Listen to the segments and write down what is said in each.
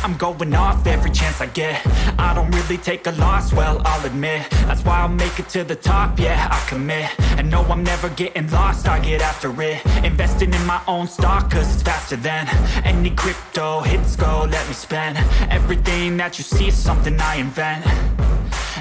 I'm going off every chance I get. I don't really take a loss, well, I'll admit. That's why I'll make it to the top, yeah, I commit. And no, I'm never getting lost, I get after it. Investing in my own stock, cause it's faster than any crypto hits go, let me spend. Everything that you see is something I invent,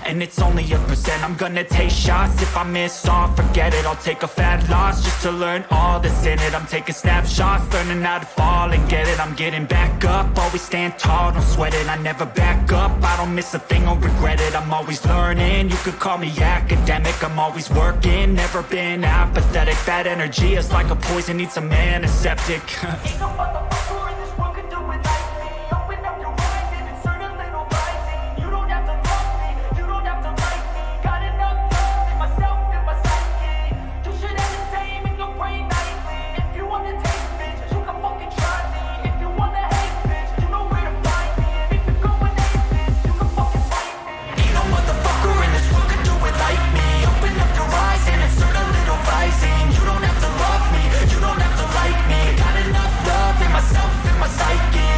and it's only a percent. I'm gonna take shots, if I miss all, forget it. I'll take a fat loss just to learn all that's in it. I'm taking snapshots, learning how to fall and get it. I'm getting back up, always stand tall, don't sweat it. I never back up, I don't miss a thing or regret it. I'm always learning, you could call me academic. I'm always working, never been apathetic. That energy is like a poison, needs some antiseptic. Ain't no motherfucker in this world can do it like me. Open up your eyes and insert a little rising. You don't have to love me, you don't have to like me. Got enough love in myself and my psyche. You should have the same in your brain nightly. If you wanna taste, bitch, you can fucking try me. If you wanna hate, bitch, you know where to find me. And if you're going hate, bitch, you can fucking fight me. Ain't no motherfucker in this world can do it like me. Open up your eyes and insert a little rising. You don't have to love me, you don't have to like me. Got enough love in myself and my psyche.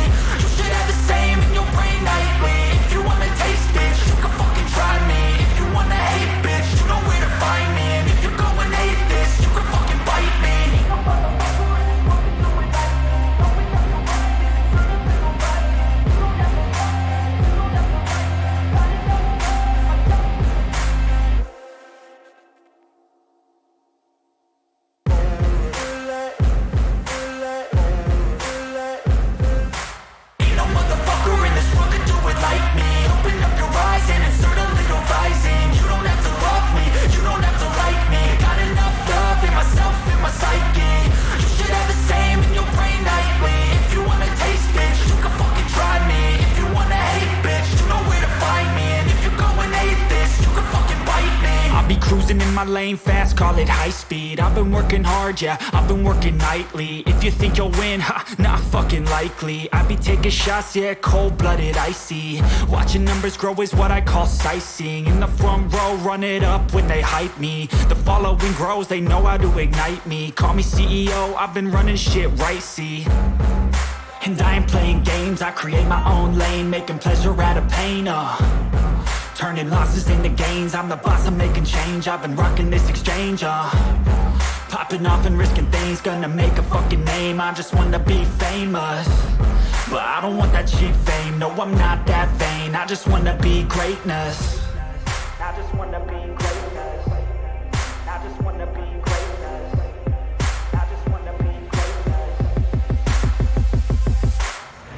You should have the same in your brain nightly. If you wanna taste, bitch, you can fucking try me. If you wanna hate, bitch, you know where to find me. And if you're going hate this, you can fucking bite me. Ain't no motherfucker in this world can do it like me. Open up your eyes and insert a little rising. You don't have to love me, you don't have to like me. Got enough love in myself. Ain't no motherfucker in this world can do it like me. Open up your eyes and insert a little rising. You don't have to love me, you don't have to like me. Got enough love in myself and my psyche. You should have the same in your brain nightly. If you wanna taste, bitch, you can fucking try me. If you wanna hate, bitch, you know where to find me. And if you're going hate this, you can fucking bite me. I'll be cruising in my lane fast, call it high speed. I've been working hard, yeah, I've been working nightly. If you think you'll win, ha, not fucking likely. I be taking shots, yeah, cold-blooded, icy. Watching numbers grow is what I call sightseeing. In the front row, run it up when they hype me. The following grows, they know how to ignite me. Call me CEO, I've been running shit right, see. And I ain't playing games, I create my own lane, making pleasure out of pain, turning losses into gains. I'm the boss, I'm making change. I've been rocking this exchange, popping off and risking things. Gonna make a fucking name, I just wanna be famous. But I don't want that cheap fame, no, I'm not that vain. I just wanna be greatness. I just wanna be greatness. I just wanna be greatness. I just wanna be greatness.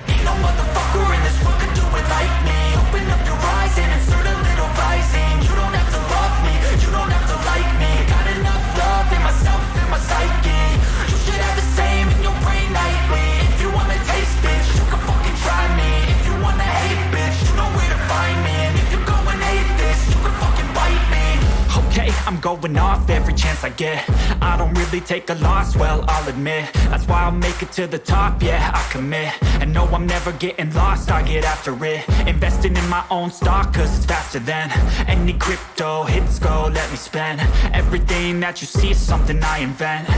Ain't no motherfucker in this world can do it like me. Open up your eyes and insert a little rising. You don't have to love me, you don't have to like me. Got enough love in myself and my psyche. You should have the same in your brain nightly. If you wanna taste, bitch, you can fucking try me. If you wanna hate, bitch, you know where to find me. And if you're going hate this, you can fucking bite me. Okay, I'm going off every chance I get. I don't really take a loss, well, I'll admit. That's why I'll make it to the top, yeah, I commit. And no, I'm never getting lost, I get after it. Investing in my own stock, cause it's faster than any crypto hits go, let me spend. Everything that you see is something I invent,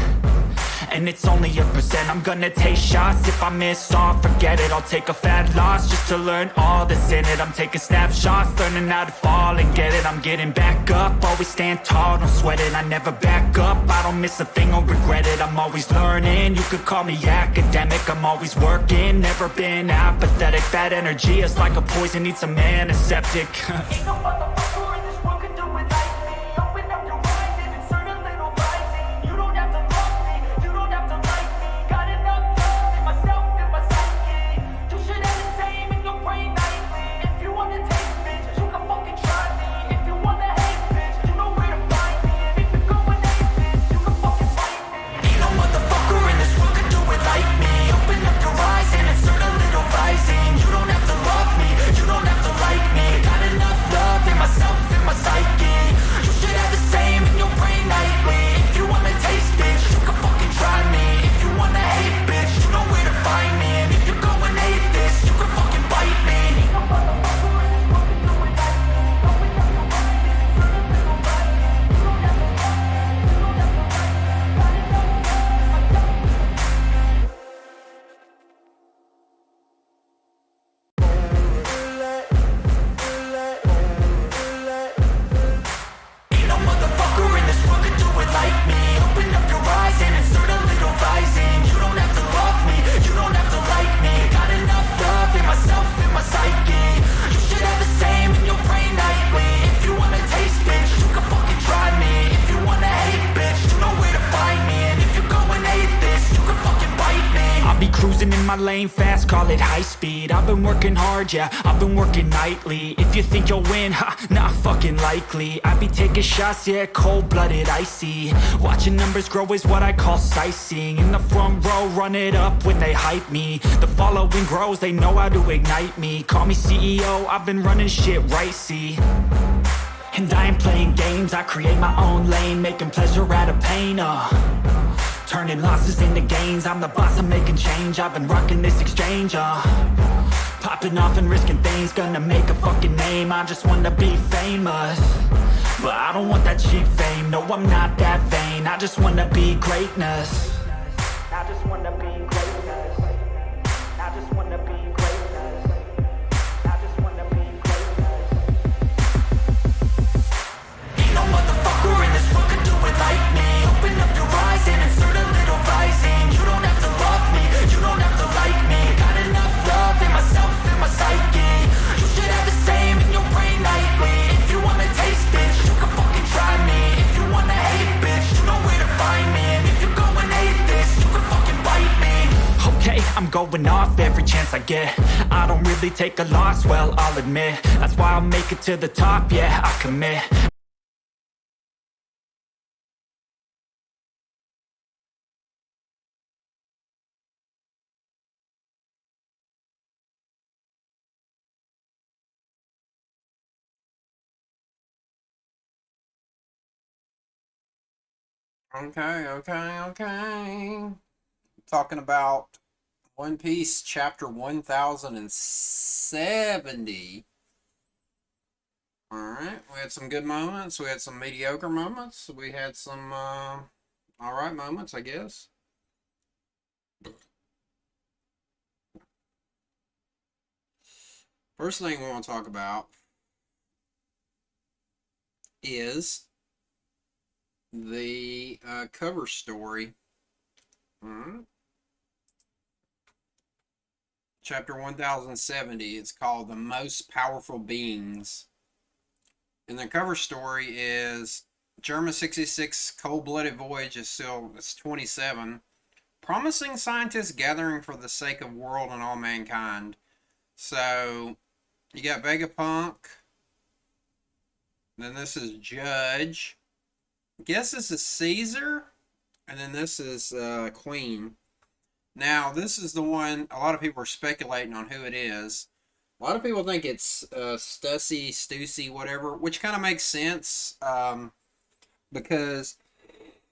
and it's only a percent. I'm gonna take shots, if I miss all, forget it. I'll take a fat loss just to learn all that's in it. I'm taking snapshots, learning how to fall and get it. I'm getting back up, always stand tall, don't sweat it. I never back up, I don't miss a thing or regret it. I'm always learning, you could call me academic. I'm always working, never been apathetic. That energy is like a poison, needs some antiseptic. Ain't no motherfucker in this world can do it like me. Open up your eyes and insert a little rising. You don't have to love me, you don't have to like me. Got enough love in myself and my psyche. You should have the same in your brain nightly. If you wanna taste, bitch, you can fucking try me. If you wanna hate, bitch, you know where to find me. And if you're going hate this, you can fucking fight me. Ain't no motherfucker in this world can do it like me. Open up your eyes and insert a little rising. You don't have to love me, you don't have to like me. Got enough love in myself cruising in my lane fast, call it high speed. I've been working hard, yeah, I've been working nightly. If you think you'll win, ha, not fucking likely. I be taking shots, yeah, cold-blooded, icy. Watching numbers grow is what I call sightseeing. In the front row, run it up when they hype me. The following grows, they know how to ignite me. Call me CEO, I've been running shit right, see. And I ain't playing games, I create my own lane, making pleasure out of pain, turning losses into gains, I'm the boss, I'm making change. I've been rocking this exchange, popping off and risking things, gonna make a fucking name. I just wanna be famous, but I don't want that cheap fame. No, I'm not that vain, I just wanna be greatness. I just wanna be greatness. I just wanna be greatness. I just wanna be greatness. Ain't no motherfucker in this world could do it like me. Open up your eyes and insert a little rising. You don't have to love me, you don't have to like me. Got enough love in myself and my psyche. You should have the same in your brain nightly. If you wanna taste, bitch, you can fucking try me. If you wanna hate, bitch, you know where to find me. And if you go and hate this, you can fucking bite me. Okay, I'm going off every chance I get. I don't really take a loss, well, I'll admit. That's why I'll make it to the top, yeah, I commit. Okay. Talking about One Piece chapter 1070. Alright, we had some good moments, we had some mediocre moments, we had some alright moments, I guess. First thing we want to talk about is the cover story. Chapter 1070. It's called The Most Powerful Beings. And the cover story is Germa 66 Cold-Blooded Voyage is still, it's 27. Promising scientists gathering for the sake of world and all mankind. So, you got Vegapunk. Then this is Judge. I guess this is Caesar. And then this is Queen. Now, this is the one, a lot of people are speculating on who it is. A lot of people think it's Stussy, whatever, which kind of makes sense. Because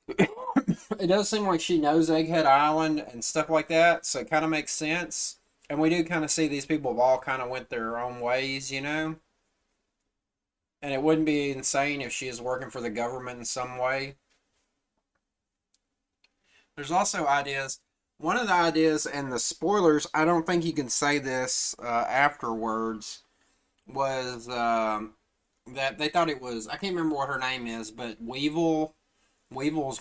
it does seem like she knows Egghead Island and stuff like that. So it kind of makes sense. And we do kind of see these people have all kind of went their own ways, you know. And it wouldn't be insane if she is working for the government in some way. There's also ideas. One of the ideas, and the spoilers, I don't think you can say this afterwards, was that they thought it was, I can't remember what her name is, but Weevil's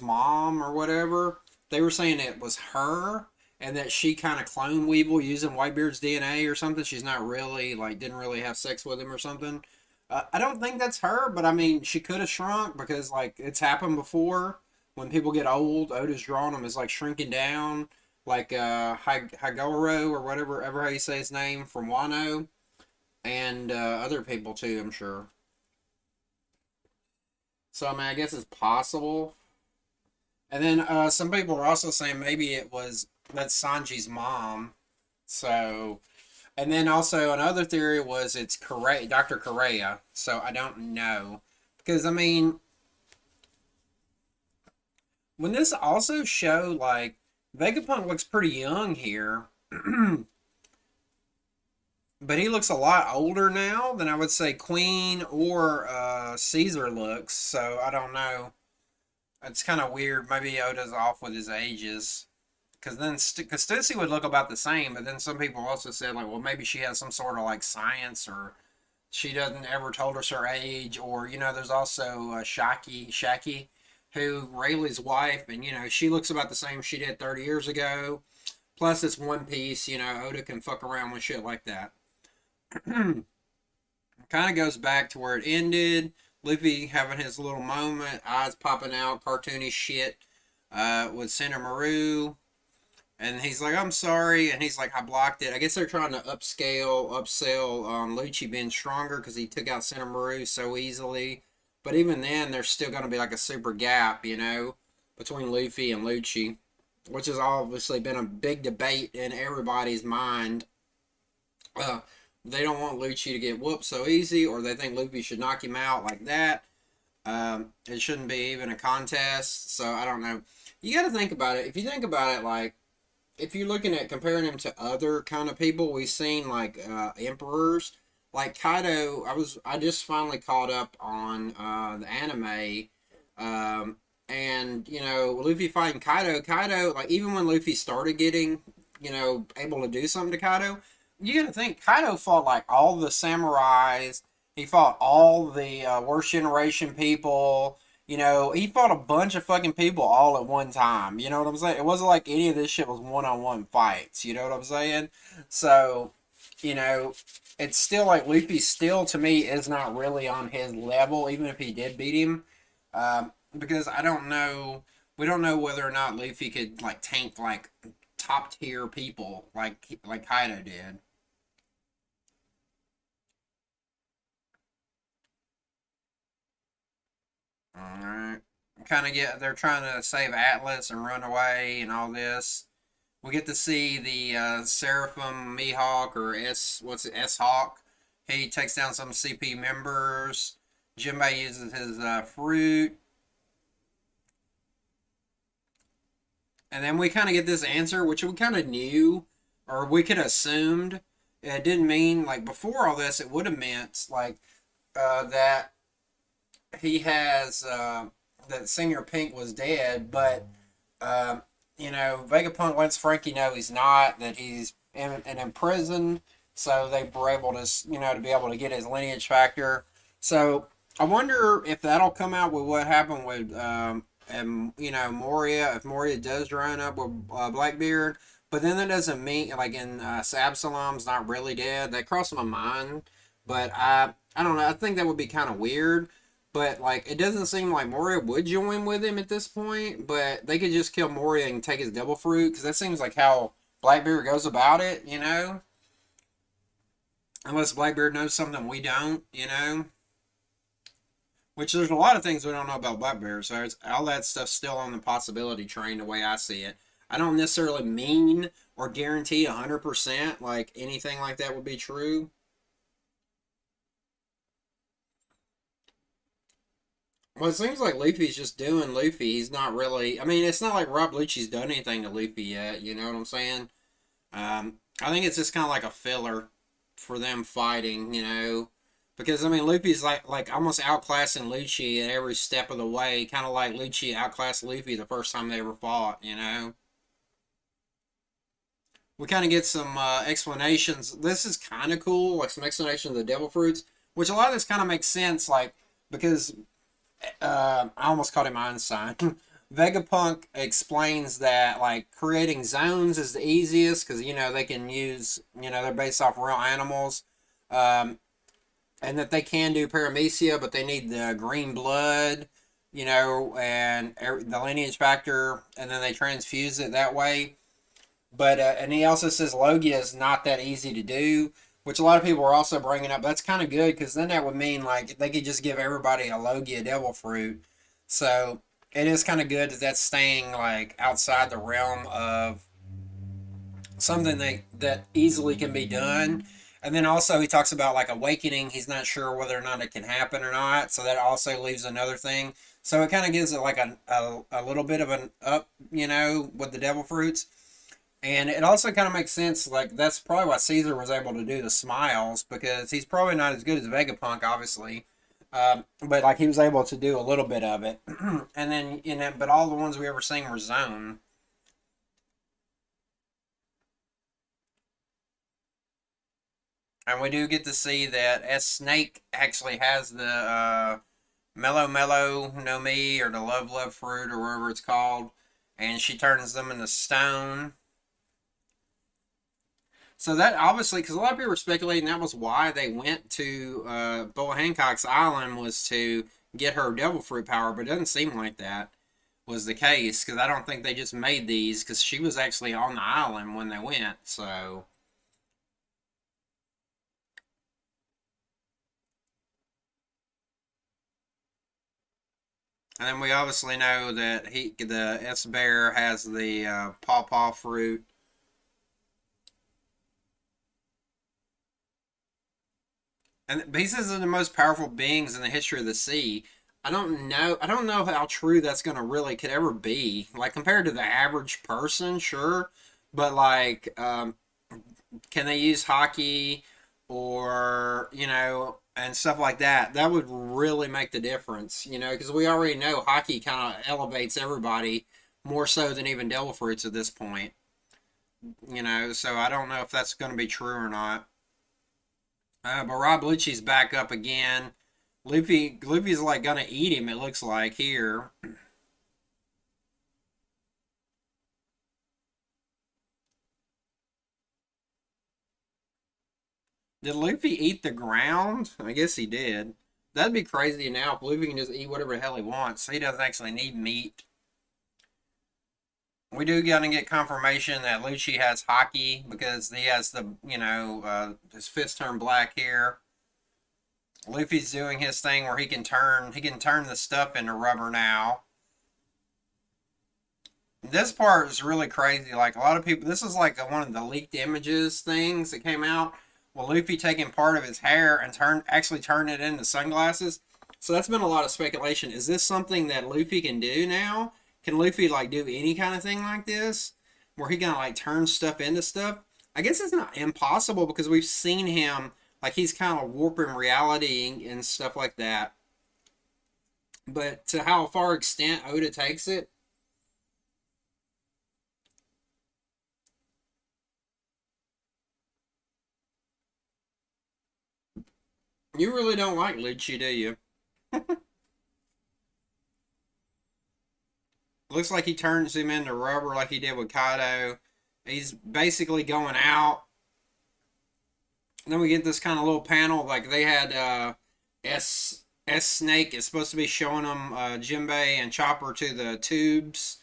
mom or whatever. They were saying it was her, and that she kind of cloned Weevil using Whitebeard's DNA or something. She's not really, like, didn't really have sex with him or something. I don't think that's her, but I mean, she could have shrunk because, like, it's happened before. When people get old, Oda's drawn them as, like, shrinking down. Like, Hagoro or whatever, ever how you say his name, from Wano. And other people, too, I'm sure. So, I mean, I guess it's possible. And then some people are also saying maybe that's Sanji's mom. So, and then also another theory was it's Dr. Correa. So, I don't know. Because, I mean, when this also showed, like, Vegapunk looks pretty young here. But he looks a lot older now than I would say Queen or Caesar looks. So, I don't know. It's kind of weird. Maybe Oda's off with his ages. Because Stussy would look about the same. But then some people also said, like, well, maybe she has some sort of, like, science. Or she doesn't ever told us her age. Or, you know, there's also Shaki, who Rayleigh's wife. And, you know, she looks about the same she did 30 years ago. Plus, it's One Piece. You know, Oda can fuck around with shit like that. Kind of goes back to where it ended. Luffy having his little moment, eyes popping out, cartoony shit with Sentomaru. And he's like, I'm sorry. And he's like, I blocked it. I guess they're trying to upsell Lucci being stronger because he took out Senamaru so easily. But even then, there's still going to be like a super gap, you know, between Luffy and Lucci, which has obviously been a big debate in everybody's mind. Uh, they don't want Lucci to get whooped so easy, or they think Luffy should knock him out like that. It shouldn't be even a contest. So I don't know. You got to think about it. If you think about it, like, if you're looking at comparing him to other kind of people we've seen, like emperors, like Kaido. I just finally caught up on the anime, and you know, Luffy fighting Kaido, like, even when Luffy started getting, you know, able to do something to Kaido, you gotta think Kaido fought like all the samurais. He fought all the worst generation people. You know, he fought a bunch of fucking people all at one time. You know what I'm saying? It wasn't like any of this shit was one-on-one fights. You know what I'm saying? So, you know, it's still like Luffy still to me is not really on his level, even if he did beat him. Because I don't know, we don't know whether or not Luffy could like tank like top tier people like Kaido did. Alright. Kind of get, they're trying to save Atlas and run away and all this. We get to see the Seraphim Mihawk, or what's it, S-Hawk. He takes down some CP members. Jinbei uses his fruit. And then we kind of get this answer, which we kind of knew, or we could have assumed. It didn't mean, like, before all this, it would have meant, like, that he has that Senior Pink was dead, but you know, Vegapunk lets Frankie know he's not, that he's in prison, so they were able to, you know, to be able to get his lineage factor. So I wonder if that'll come out with what happened with and you know, Moria, if Moria does run up with Blackbeard. But then that doesn't mean, like, in Absalom's not really dead. That crossed my mind, but I don't know. I think that would be kind of weird. But, like, it doesn't seem like Moria would join with him at this point. But they could just kill Moria and take his devil fruit. Because that seems like how Blackbeard goes about it, you know? Unless Blackbeard knows something we don't, you know? Which there's a lot of things we don't know about Blackbeard. So all that stuff's still on the possibility train the way I see it. I don't necessarily mean or guarantee 100% like anything like that would be true. Well, it seems like Luffy's just doing Luffy. He's not really. I mean, it's not like Rob Lucci's done anything to Luffy yet. You know what I'm saying? I think it's just kind of like a filler for them fighting. You know, because I mean, Luffy's like almost outclassing Lucci at every step of the way. Kind of like Lucci outclassed Luffy the first time they ever fought. You know. We kind of get some explanations. This is kind of cool, like some explanations of the devil fruits, which a lot of this kind of makes sense, like, because I almost called him Einstein. Vegapunk explains that, like, creating zones is the easiest because, you know, they can use, you know, they're based off real animals, um, and that they can do paramecia, but they need the green blood, you know, and the lineage factor, and then they transfuse it that way. But and he also says Logia is not that easy to do, which a lot of people are also bringing up. That's kind of good because then that would mean like they could just give everybody a Logia Devil Fruit. So it is kind of good that that's staying like outside the realm of something that easily can be done. And then also he talks about like awakening. He's not sure whether or not it can happen or not. So that also leaves another thing. So it kind of gives it like a little bit of an up, you know, with the Devil Fruits. And it also kind of makes sense, like, that's probably why Caesar was able to do the smiles, because he's probably not as good as Vegapunk, obviously. But, like, he was able to do a little bit of it. And then, you know, but all the ones we ever seen were Zone. And we do get to see that S Snake actually has the Mellow Mellow No Mi, or the Love Love Fruit, or whatever it's called. And she turns them into stone. So that obviously, because a lot of people were speculating that was why they went to Boa Hancock's island, was to get her devil fruit power, but it doesn't seem like that. was the case, because I don't think they just made these, because she was actually on the island when they went. So, and then we obviously know that the S bear has the pawpaw fruit. And pieces are the most powerful beings in the history of the sea. I don't know. I don't know how true that's gonna really could ever be. Like compared to the average person, sure, but like, can they use hockey or and stuff like that? That would really make the difference, because we already know hockey kind of elevates everybody more so than even devil fruits at this point. So I don't know if that's going to be true or not. But Rob Lucci's back up again. Luffy's like gonna eat him. It looks like here. Did Luffy eat the ground? I guess he did. That'd be crazy now if Luffy can just eat whatever the hell he wants. He doesn't actually need meat. We do gotta get confirmation that Lucci has hockey because he has the his fist turned black here. Luffy's doing his thing where he can turn the stuff into rubber now. This part is really crazy. Like a lot of people, this is like one of the leaked images things that came out. Well, Luffy taking part of his hair and actually turned it into sunglasses. So that's been a lot of speculation. Is this something that Luffy can do now? Can Luffy like do any kind of thing like this, where he can like turn stuff into stuff? I guess it's not impossible because we've seen him like he's kind of warping reality and stuff like that. But to how far extent Oda takes it, you really don't like Lucci, do you? Looks like he turns him into rubber like he did with Kaido. He's basically going out. And then we get this kind of little panel like they had S Snake is supposed to be showing them Jinbei and Chopper to the tubes.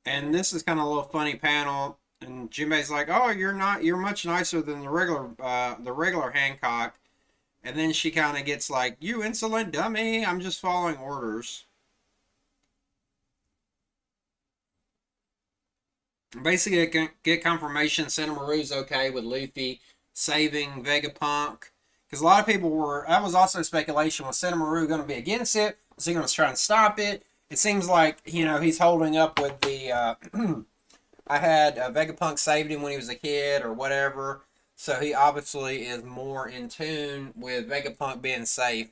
And this is kind of a little funny panel. And Jinbei's like, "Oh, you're much nicer than the regular Hancock." And then she kind of gets like, "You insolent dummy, I'm just following orders." Basically, I can get confirmation Senamaru's okay with Luffy saving Vegapunk. Because a lot of people that was also speculation, was Senamaru going to be against it? Was he going to try and stop it? It seems like, he's holding up with the, I had Vegapunk saved him when he was a kid or whatever. So he obviously is more in tune with Vegapunk being safe.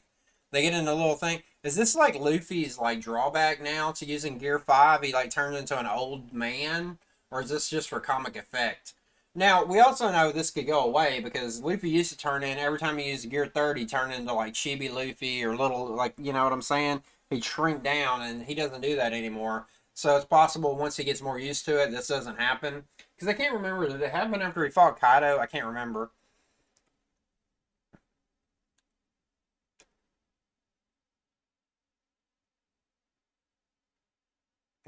They get into a little thing. Is this like Luffy's like drawback now to using Gear 5? He like turns into an old man? Or is this just for comic effect? Now, we also know this could go away because Luffy used to turn in, every time he used Gear 30, turn into like Chibi Luffy or little, like, you know what I'm saying? He'd shrink down and he doesn't do that anymore. So it's possible once he gets more used to it, this doesn't happen. Because I can't remember, did it happen after he fought Kaido? I can't remember.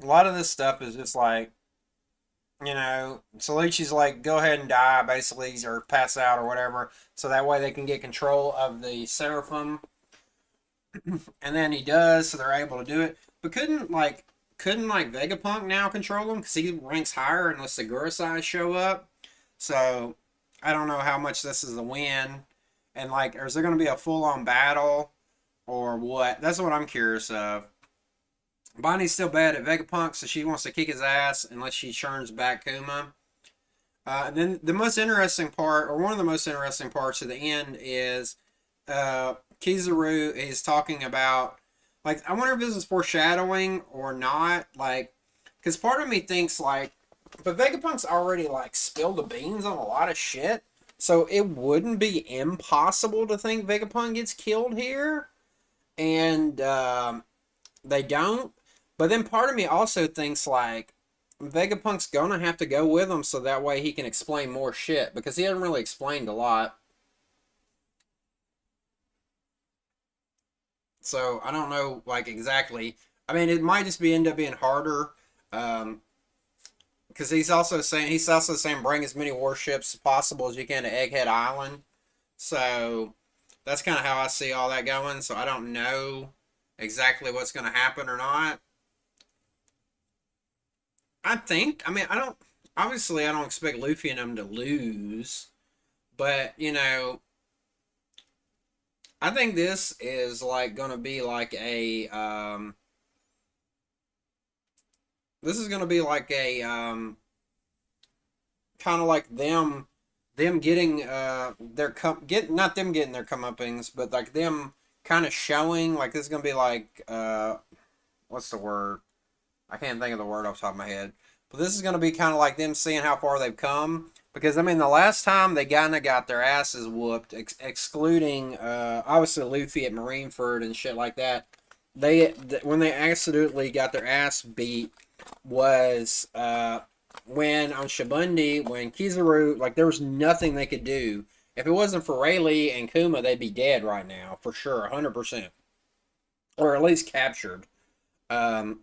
A lot of this stuff is just like, Salucci's like, go ahead and die, basically, or pass out or whatever, so that way they can get control of the Seraphim. And then he does, so they're able to do it. But couldn't Vegapunk now control him because he ranks higher unless the Gurusai show up. So I don't know how much this is a win, and like, is there going to be a full on battle or what? That's what I'm curious of. Bonnie's still bad at Vegapunk, so she wants to kick his ass unless she churns back Kuma. And then the most interesting part, or one of the most interesting parts of the end, is Kizaru is talking about, like, I wonder if this is foreshadowing or not, like, because part of me thinks, like, but Vegapunk's already, like, spilled the beans on a lot of shit, so it wouldn't be impossible to think Vegapunk gets killed here, and they don't. But then part of me also thinks, like, Vegapunk's gonna have to go with him so that way he can explain more shit, because he hasn't really explained a lot. So I don't know, like, exactly. I mean, it might just be end up being harder. Because he's also saying bring as many warships as possible as you can to Egghead Island. So that's kind of how I see all that going. So I don't know exactly what's going to happen or not. I mean, I don't, obviously, I don't expect Luffy and them to lose, but, I think this is like going to be like this is going to be like a, kind of like them getting not them getting their comeuppings, but like them kind of showing like this is gonna be like what's the word? I can't think of the word off the top of my head. But this is gonna be kind of like them seeing how far they've come. Because I mean, the last time they kind of got their asses whooped, excluding obviously Luffy at Marineford and shit like that. When they absolutely got their ass beat was when on Shibundi, when Kizaru, like there was nothing they could do. If it wasn't for Rayleigh and Kuma, they'd be dead right now for sure, 100%, or at least captured. Um,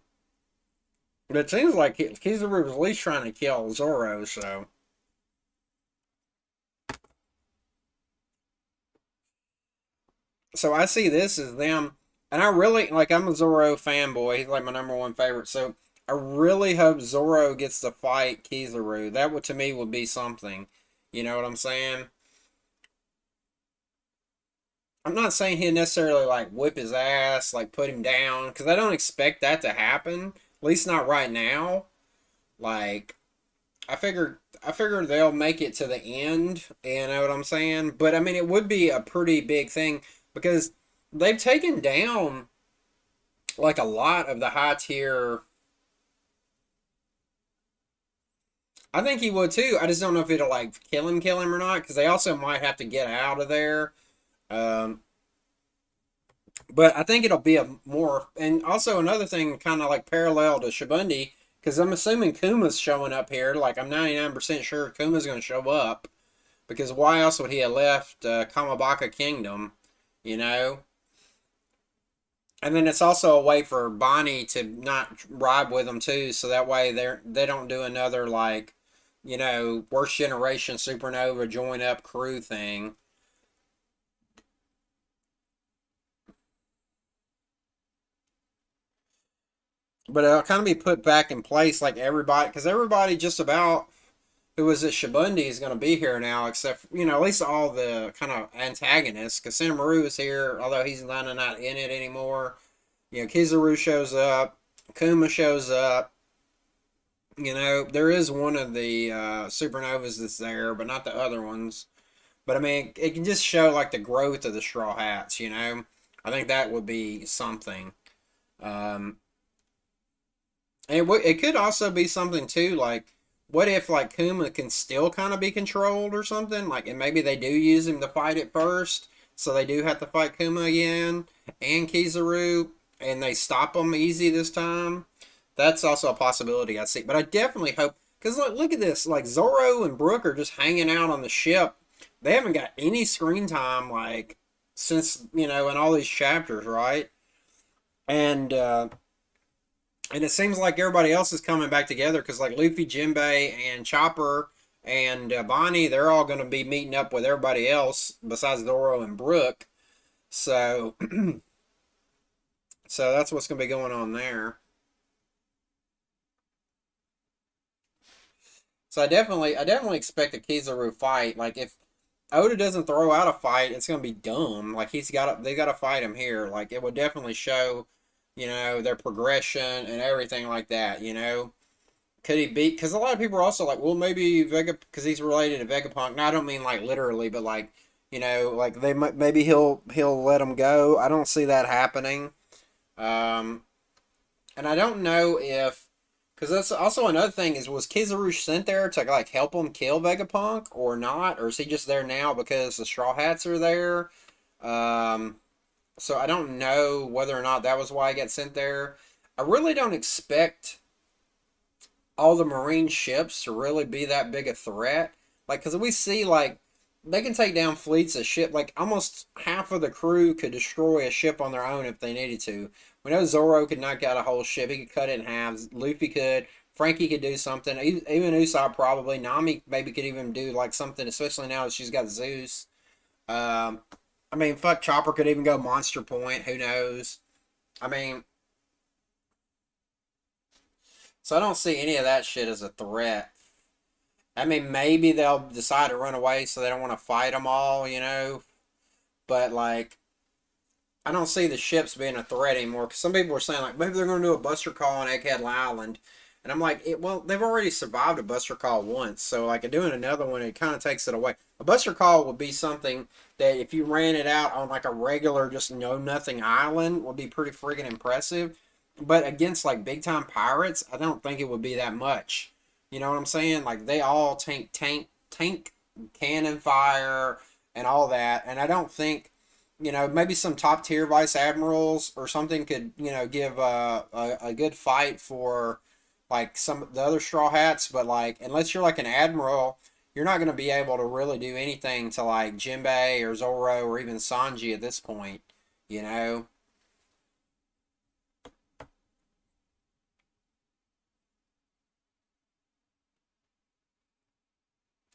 but it seems like Kizaru was at least trying to kill Zoro, so I see this as them, and I really like. I'm a Zoro fanboy. He's like my number one favorite. So I really hope Zoro gets to fight Kizaru. That would to me would be something. You know what I'm saying? I'm not saying he'd necessarily like whip his ass, like put him down, because I don't expect that to happen. At least not right now. Like I figure they'll make it to the end. You know what I'm saying? But I mean, it would be a pretty big thing because they've taken down like a lot of the high tier. I think he would too. I just don't know if it'll like kill him or not, because they also might have to get out of there. Um, but I think it'll be a more, and also another thing, kind of like parallel to Shibundi, because I'm assuming Kuma's showing up here. Like I'm 99% sure Kuma's going to show up, because why else would he have left Kamabaka Kingdom? You know. And then it's also a way for Bonnie to not ride with them too, so that way they don't do another like, worst generation supernova join up crew thing. But it'll kind of be put back in place like everybody, because everybody just about who was at Shibundi is going to be here now, except at least all the kind of antagonists. Because Senomaru is here, although he's not in it anymore. Kizaru shows up, Kuma shows up. There is one of the supernovas that's there, but not the other ones. But I mean, it can just show like the growth of the Straw Hats. I think that would be something. Um, and it could also be something too, like what if like Kuma can still kind of be controlled or something, like, and maybe they do use him to fight it first, so they do have to fight Kuma again and Kizaru, and they stop them easy this time. That's also a possibility I see, but I definitely hope, because look at this, like Zoro and Brook are just hanging out on the ship. They haven't got any screen time like since in all these chapters, right? And it seems like everybody else is coming back together because like Luffy, Jinbei, and Chopper and Bonnie, they're all going to be meeting up with everybody else besides Zoro and Brook. So, so that's what's going to be going on there. So I definitely expect a Kizaru fight. Like if Oda doesn't throw out a fight, it's gonna be dumb. Like they gotta fight him here. Like it would definitely show, their progression and everything like that. Could he beat? Because a lot of people are also like, well, maybe Vega, because he's related to Vegapunk. Now I don't mean like literally, but like, like maybe he'll let him go. I don't see that happening. Um, and I don't know if, because that's also another thing is, was Kizaru sent there to like help him kill Vegapunk or not, or is he just there now because the Straw Hats are there? Um, so I don't know whether or not that was why he got sent there. I really don't expect all the Marine ships to really be that big a threat. Like, because we see like they can take down fleets of ship. Like almost half of the crew could destroy a ship on their own if they needed to. We know Zoro could knock out a whole ship. He could cut it in half. Luffy could. Frankie could do something. Even Usopp probably. Nami maybe could even do like something, especially now that she's got Zeus. Um, I mean, fuck, Chopper could even go Monster Point. Who knows? I mean, so I don't see any of that shit as a threat. I mean, maybe they'll decide to run away so they don't want to fight them all, you know? But, like, I don't see the ships being a threat anymore. Because some people were saying, like, maybe they're going to do a Buster Call on Egghead Island. And I'm like, well, they've already survived a Buster Call once. So, like, doing another one, it kind of takes it away. A Buster Call would be something that if you ran it out on, like, a regular, just know-nothing island, would be pretty freaking impressive. But against, like, big-time pirates, I don't think it would be that much. You know what I'm saying? Like, they all tank cannon fire and all that. And I don't think, maybe some top tier vice admirals or something could, give a good fight for like some of the other straw hats. But like, unless you're like an admiral, you're not going to be able to really do anything to like Jinbei or Zoro or even Sanji at this point, you know?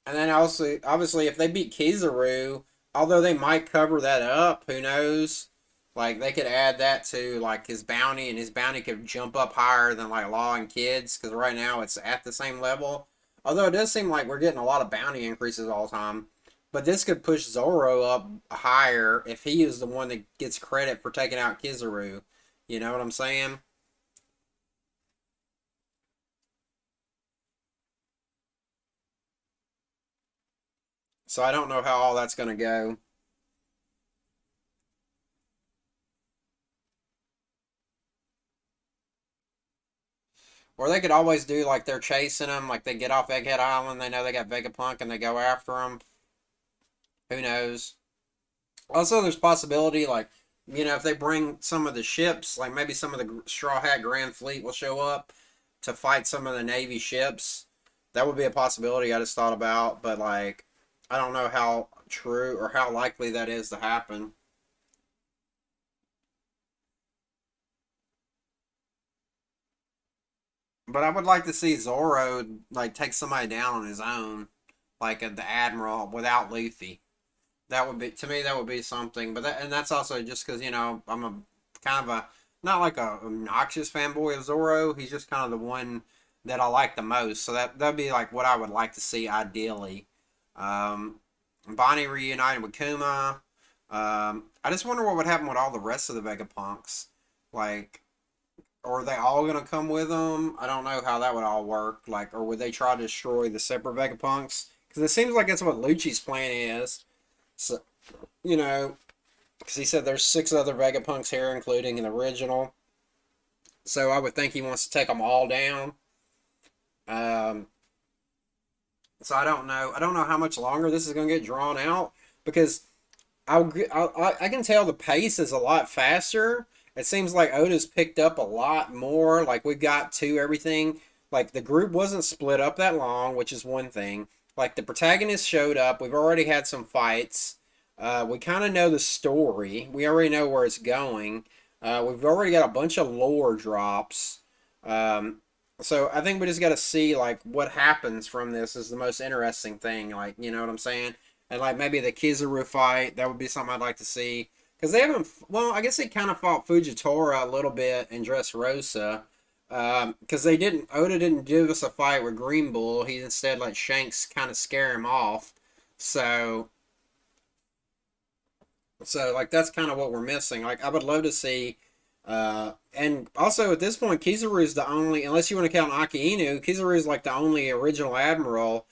And then also, obviously, if they beat Kizaru, although they might cover that up, who knows? Like they could add that to like his bounty, and his bounty could jump up higher than like Law and Kids, because right now it's at the same level. Although it does seem like we're getting a lot of bounty increases all the time. But this could push Zoro up higher if he is the one that gets credit for taking out Kizaru. You know what I'm saying? So I don't know how all that's going to go. Or they could always do like they're chasing them, like they get off Egghead Island, they know they got Vegapunk and they go after them. Who knows? Also, there's possibility like, if they bring some of the ships, like maybe some of the Straw Hat Grand Fleet will show up to fight some of the Navy ships. That would be a possibility I just thought about, but like, I don't know how true or how likely that is to happen. But I would like to see Zoro like take somebody down on his own, like the Admiral without Luffy. That would be, to me, that would be something. But that's also just because I'm a kind of a, not like a obnoxious fanboy of Zoro. He's just kind of the one that I like the most. So that'd be like what I would like to see ideally. Um, Bonnie reunited with Kuma. I just wonder what would happen with all the rest of the Vegapunks. Like, or are they all gonna come with them? I don't know how that would all work. Like, or would they try to destroy the separate Vegapunks? Because it seems like that's what Lucci's plan is. So, you know, because he said there's 6 other Vegapunks here, including an original. So I would think he wants to take them all down. Um, so I don't know. I don't know how much longer this is going to get drawn out because I can tell the pace is a lot faster. It seems like Oda's picked up a lot more. Like we've got to everything. Like the group wasn't split up that long, which is one thing. Like the protagonist showed up. We've already had some fights. We kind of know the story. We already know where it's going. We've already got a bunch of lore drops. So I think we just got to see like what happens from this is the most interesting thing. Like you know what I'm saying? And like maybe the Kizaru fight, that would be something I'd like to see. Because they haven't, well, I guess they kind of fought Fujitora a little bit in Dressrosa. Because they didn't, Oda didn't give us a fight with Green Bull. He instead let Shanks kind of scare him off. So, so like that's kind of what we're missing. Like I would love to see, and also at this point, Kizaru is the only, unless you want to count Aki Inu, Kizaru is like the only original admiral,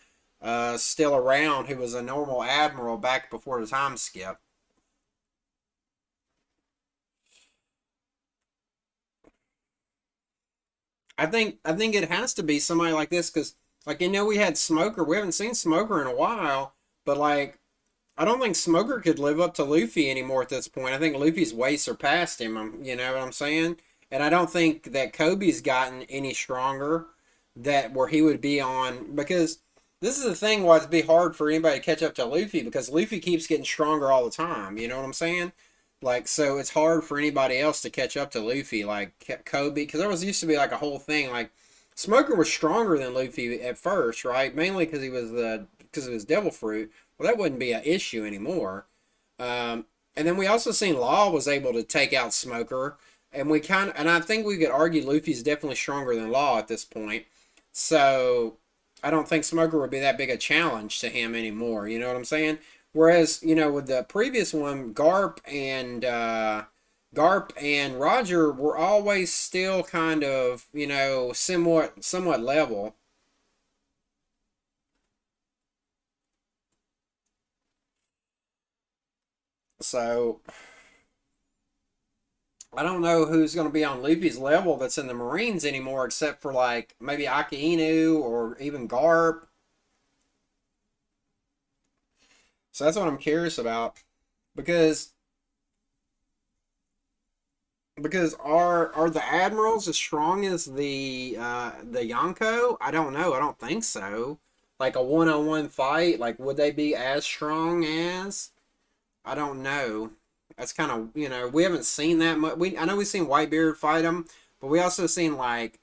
still around who was a normal admiral back before the time skip. I think it has to be somebody like this because like we had Smoker. We haven't seen Smoker in a while, but like I don't think Smoker could live up to Luffy anymore at this point. I think Luffy's way surpassed him. You know what I'm saying? And I don't think that Kobe's gotten any stronger that where he would be on because this is the thing why it'd be hard for anybody to catch up to Luffy because Luffy keeps getting stronger all the time. You know what I'm saying? Like, so it's hard for anybody else to catch up to Luffy, like Kobe, because there was used to be like a whole thing, like Smoker was stronger than Luffy at first, right? Mainly because he was because of his devil fruit. Well, that wouldn't be an issue anymore. And then we also seen Law was able to take out Smoker, and and I think we could argue Luffy's definitely stronger than Law at this point. So I don't think Smoker would be that big a challenge to him anymore. You know what I'm saying? Whereas, with the previous one, Garp and Roger were always still kind of, somewhat level. So I don't know who's going to be on Luffy's level that's in the Marines anymore, except for like maybe Akainu or even Garp. So that's what I'm curious about, because are the admirals as strong as the Yonko? I don't know. I don't think so. Like a one-on-one fight, like would they be as strong as? I don't know. That's kind of, we haven't seen that much. I know we've seen Whitebeard fight them, but we also seen like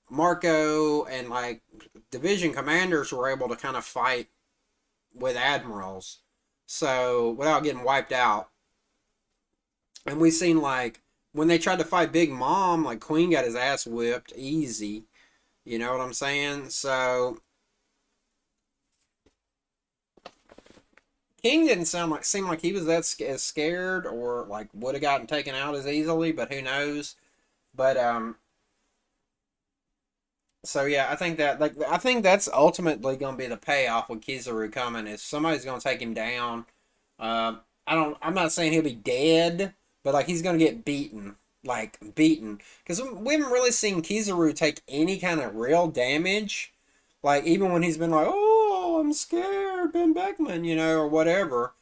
Marco and like division commanders were able to kind of fight with admirals, so without getting wiped out. And we seen like when they tried to fight Big Mom, like Queen got his ass whipped easy. You know what I'm saying? So King didn't seem like he was as scared or like would have gotten taken out as easily, but who knows? But so yeah, I think that's ultimately going to be the payoff with Kizaru coming is somebody's going to take him down. I'm not saying he'll be dead, but like he's going to get beaten, like beaten, because we haven't really seen Kizaru take any kind of real damage. Like even when he's been like, oh, I'm scared, Ben Beckman, or whatever.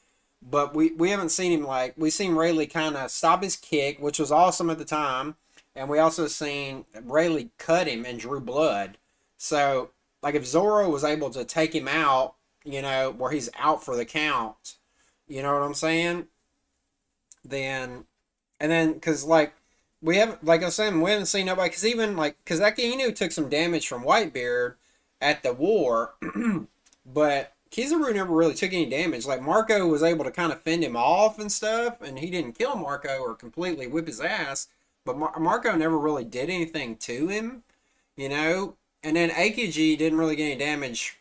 But we haven't seen him like we seen Rayleigh kind of stop his kick, which was awesome at the time. And we also seen Rayleigh cut him and drew blood. So, like, if Zoro was able to take him out, where he's out for the count, you know what I'm saying? Then, and then, because, like, we haven't, like I was saying, we haven't seen nobody, because even, like, because Akainu took some damage from Whitebeard at the war, but Kizaru never really took any damage. Like, Marco was able to kind of fend him off and stuff, and he didn't kill Marco or completely whip his ass. But Marco never really did anything to him, And then Aokiji didn't really get any damage,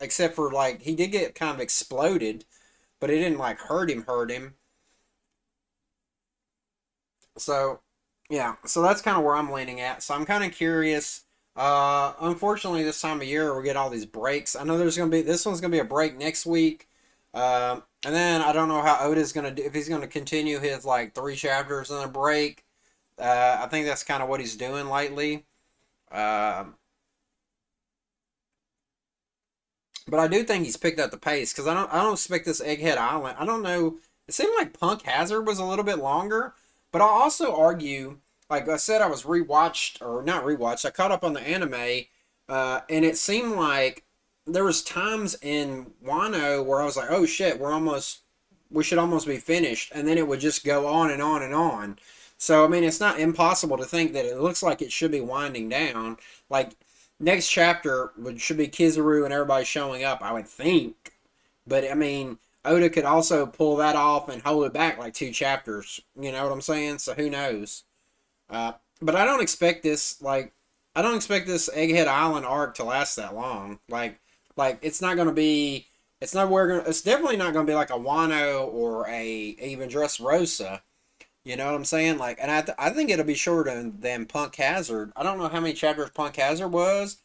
except for, like, he did get kind of exploded, but it didn't, like, hurt him. So, yeah. So that's kind of where I'm leaning at. So I'm kind of curious. Unfortunately, this time of year, we get all these breaks. I know this one's going to be a break next week. And then I don't know how Oda's going to do, if he's going to continue his, like, 3 chapters in a break. I think that's kind of what he's doing lately. But I do think he's picked up the pace, because I don't expect this Egghead Island. I don't know. It seemed like Punk Hazard was a little bit longer, but I'll also argue, like I said, I was rewatched, or not rewatched, I caught up on the anime, and it seemed like there was times in Wano where I was like, oh shit, we should almost be finished, and then it would just go on and on and on. So, I mean, it's not impossible to think that it looks like it should be winding down. Like, next chapter should be Kizaru and everybody showing up, I would think. But, I mean, Oda could also pull that off and hold it back like 2 chapters. You know what I'm saying? So, who knows? But I don't expect this Egghead Island arc to last that long. Like it's not going to be... It's definitely not going to be like a Wano or a even Dressrosa. You know what I'm saying? Like, and I think it'll be shorter than Punk Hazard. I don't know how many chapters Punk Hazard was,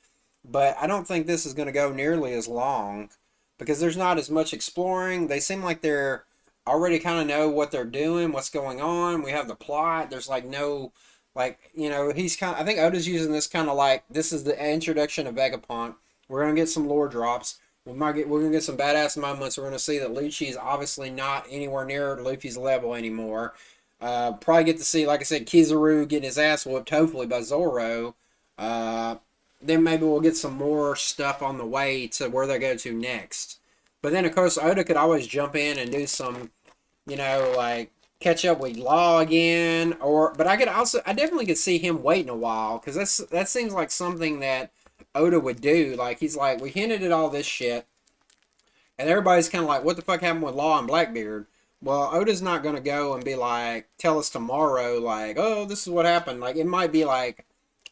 but I don't think this is going to go nearly as long, because there's not as much exploring. They seem like they're already kind of know what they're doing, what's going on. We have the plot. There's like no, like, I think Oda's using this kind of like, this is the introduction of Vegapunk. We're going to get some lore drops. We're going to get some badass moments. We're going to see that Lucci is obviously not anywhere near Luffy's level anymore. Probably get to see, like I said, Kizaru getting his ass whooped, hopefully, by Zoro. Then maybe we'll get some more stuff on the way to where they go to next. But then, of course, Oda could always jump in and do some, like, catch up with Law again, or but I definitely could see him waiting a while because that seems like something that Oda would do. Like he's like, we hinted at all this shit, and everybody's kind of like, what the fuck happened with Law and Blackbeard? Well, Oda's not gonna go and be like, tell us tomorrow, like, oh, this is what happened. Like it might be like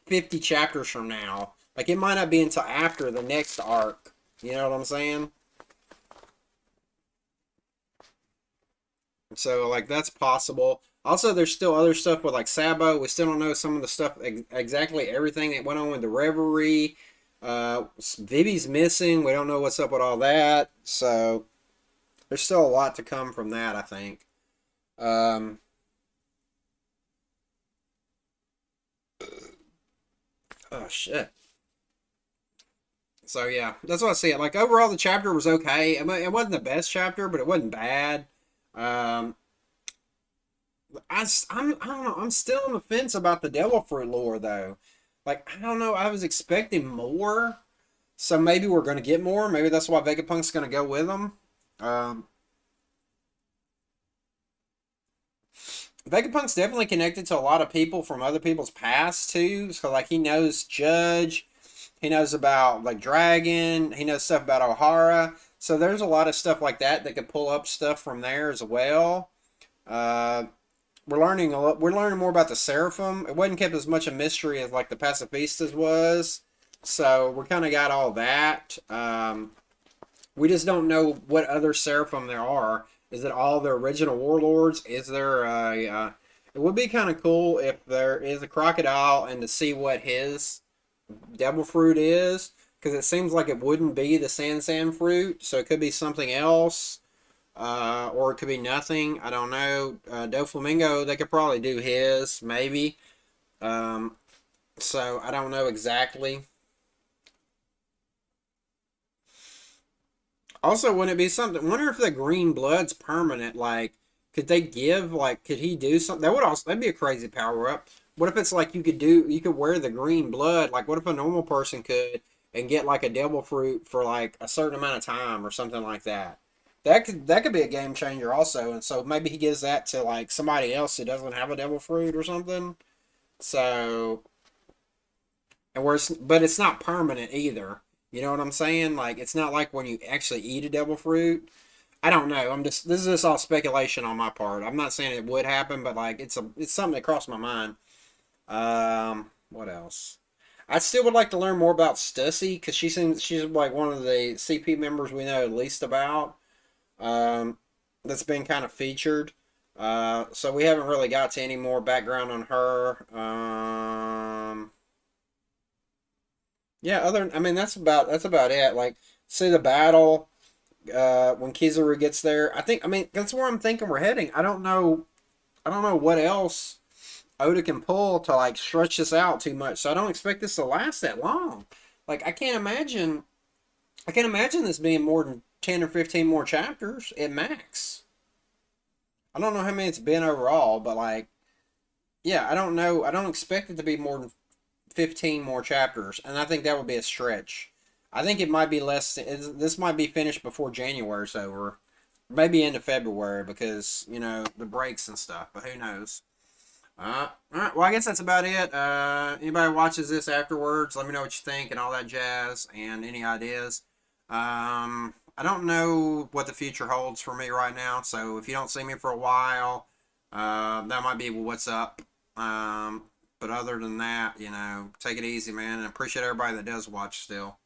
50 chapters from now. Like it might not be until after the next arc. You know what I'm saying? So like that's possible. Also, there's still other stuff with like Sabo. We still don't know some of the stuff exactly everything that went on with the Reverie. Vivi's missing. We don't know what's up with all that. So there's still a lot to come from that, I think. Um, oh shit. So yeah, that's what I see. Like overall, the chapter was okay. It wasn't the best chapter, but it wasn't bad. Um, I don't know. I'm still on the fence about the Devil Fruit lore, though. Like, I don't know. I was expecting more. So maybe we're going to get more. Maybe that's why Vegapunk's going to go with them. Um, Vegapunk's definitely connected to a lot of people from other people's past, too. So, like, he knows Judge. He knows about, like, Dragon. He knows stuff about O'Hara. So there's a lot of stuff like that that could pull up stuff from there as well. Uh, we're learning a lot. We're learning more about the Seraphim. It wasn't kept as much a mystery as like the Pacifistas was, so we kind of got all that. We just don't know what other Seraphim there are. Is it all the original warlords? Is there a? It would be kind of cool if there is a crocodile and to see what his devil fruit is, because it seems like it wouldn't be the Sand fruit, so it could be something else. Or it could be nothing. I don't know. Doflamingo, they could probably do his, maybe. Um, so I don't know exactly. Also, wouldn't it be something? Wonder if the green blood's permanent. Like, could they give? Like, could he do something? That would also that'd be a crazy power up. What if it's like you could wear the green blood? Like, what if a normal person could and get like a devil fruit for like a certain amount of time or something like that? That could be a game changer also, and so maybe he gives that to like somebody else who doesn't have a devil fruit or something. So but it's not permanent either. You know what I'm saying? Like it's not like when you actually eat a devil fruit. I don't know. This is just all speculation on my part. I'm not saying it would happen, but like it's something that crossed my mind. What else? I still would like to learn more about Stussy because she's like one of the CP members we know least about. Um, that's been kind of featured. So we haven't really got to any more background on her. Yeah, I mean that's about it. Like, see the battle when Kizaru gets there. I mean that's where I'm thinking we're heading. I don't know what else Oda can pull to like stretch this out too much. So I don't expect this to last that long. Like I can't imagine this being more than 10 or 15 more chapters at max. I don't know how many it's been overall, but like, yeah, I don't know. I don't expect it to be more than 15 more chapters, and I think that would be a stretch. I think it might be less. This might be finished before January's over, maybe into February because the breaks and stuff. But who knows? All right. Well, I guess that's about it. Anybody watches this afterwards, let me know what you think and all that jazz and any ideas. I don't know what the future holds for me right now, so if you don't see me for a while, that might be what's up. But other than that, take it easy, man, and appreciate everybody that does watch still.